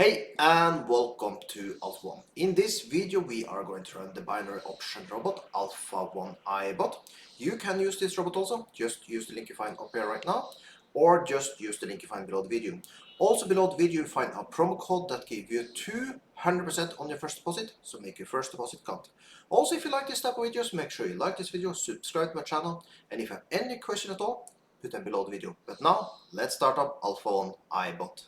Hey and welcome to Alpha 1. In this video we are going to run the binary option robot Alpha 1 iBot. You can use this robot also, just use the link you find up here right now, or just use the link you find below the video. Also below the video you find a promo code that gives you 200% on your first deposit, so make your first deposit count. Also, if you like this type of videos, make sure you like this video, subscribe to my channel, and if you have any question at all, put them below the video. But now, let's start up Alpha 1 iBot.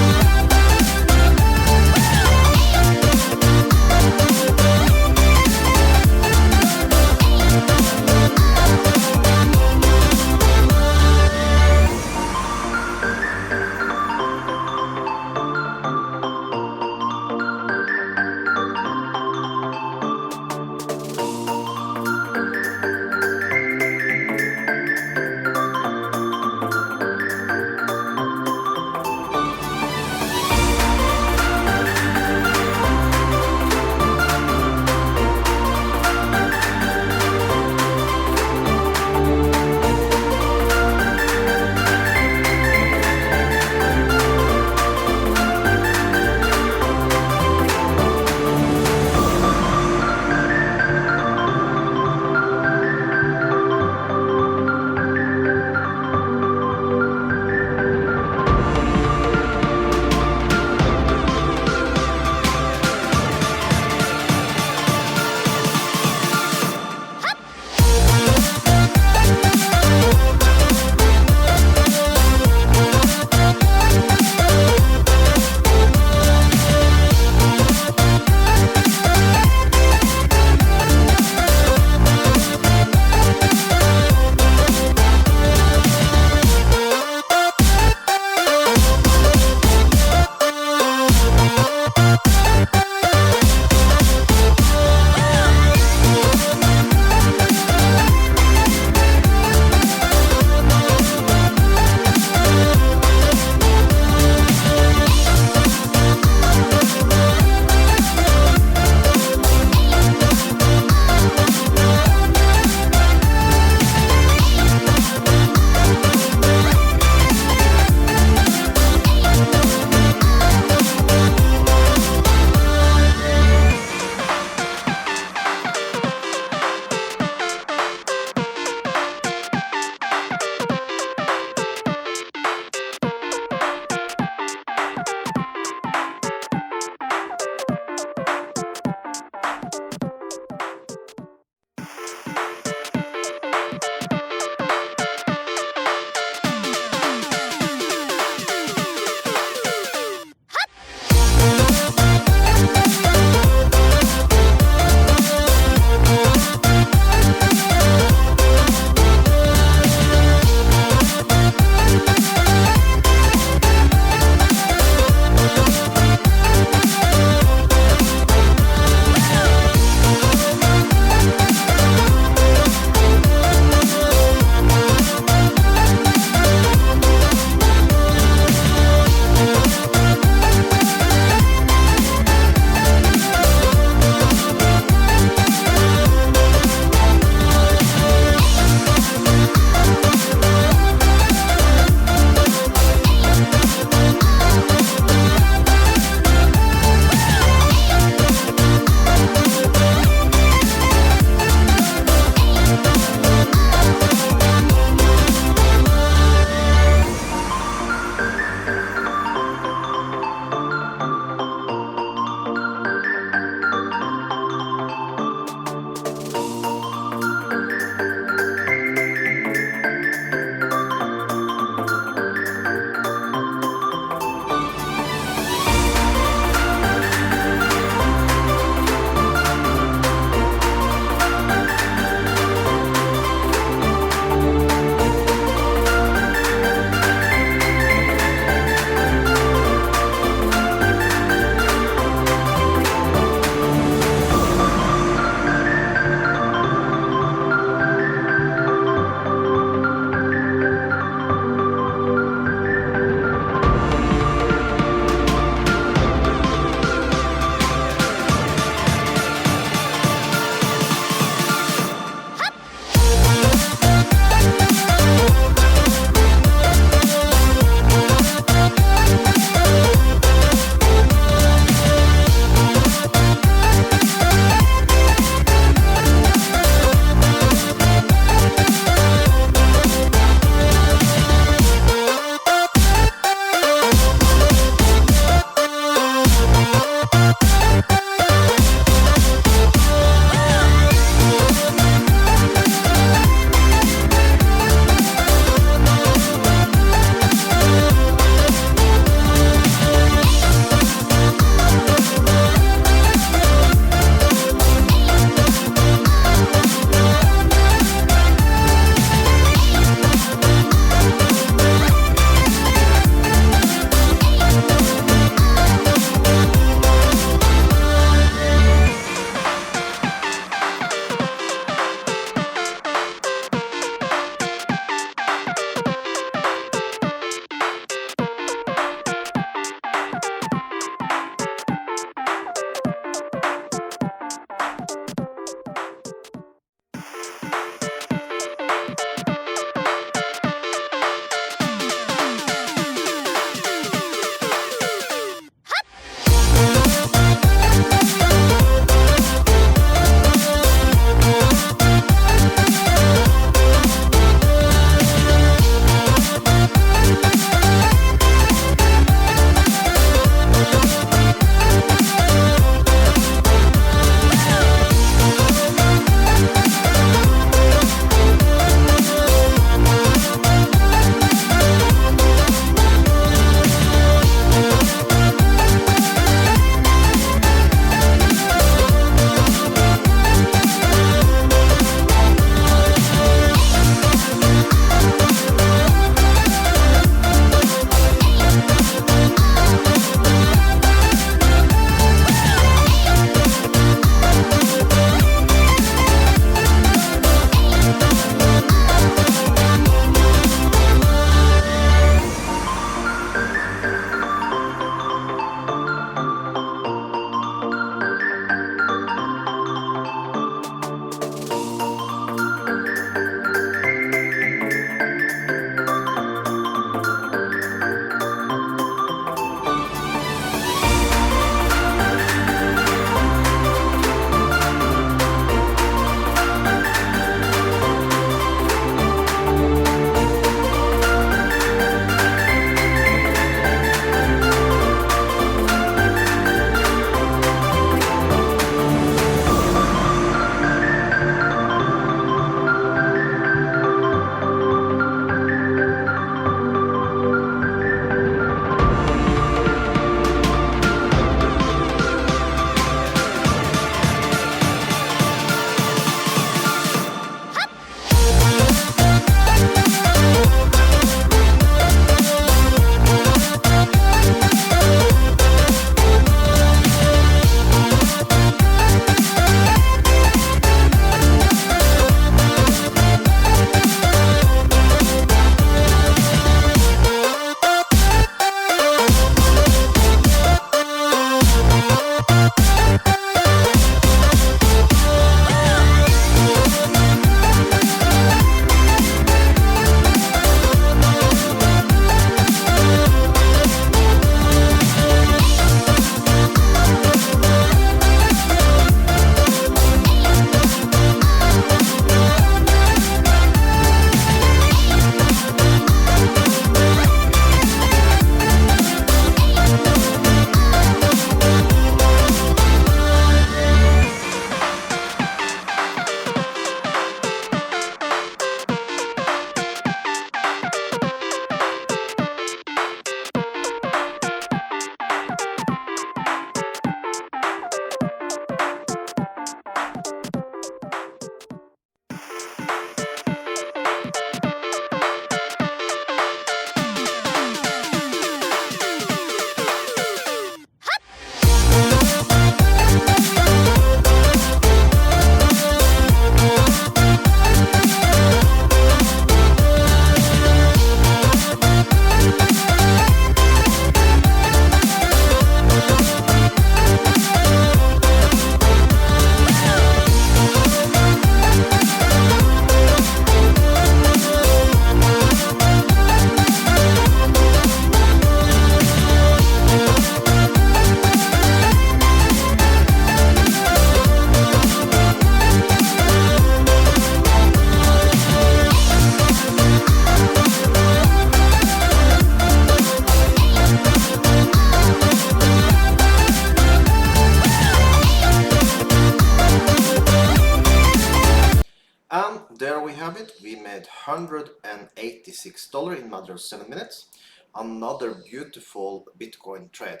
there we have it. We made $186 in a matter of 7 minutes. Another beautiful Bitcoin trade.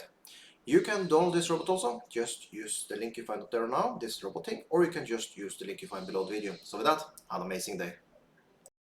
You can download this robot also. Just use the link you find up there now, this robot thing, or you can just use the link you find below the video. So with that, have an amazing day.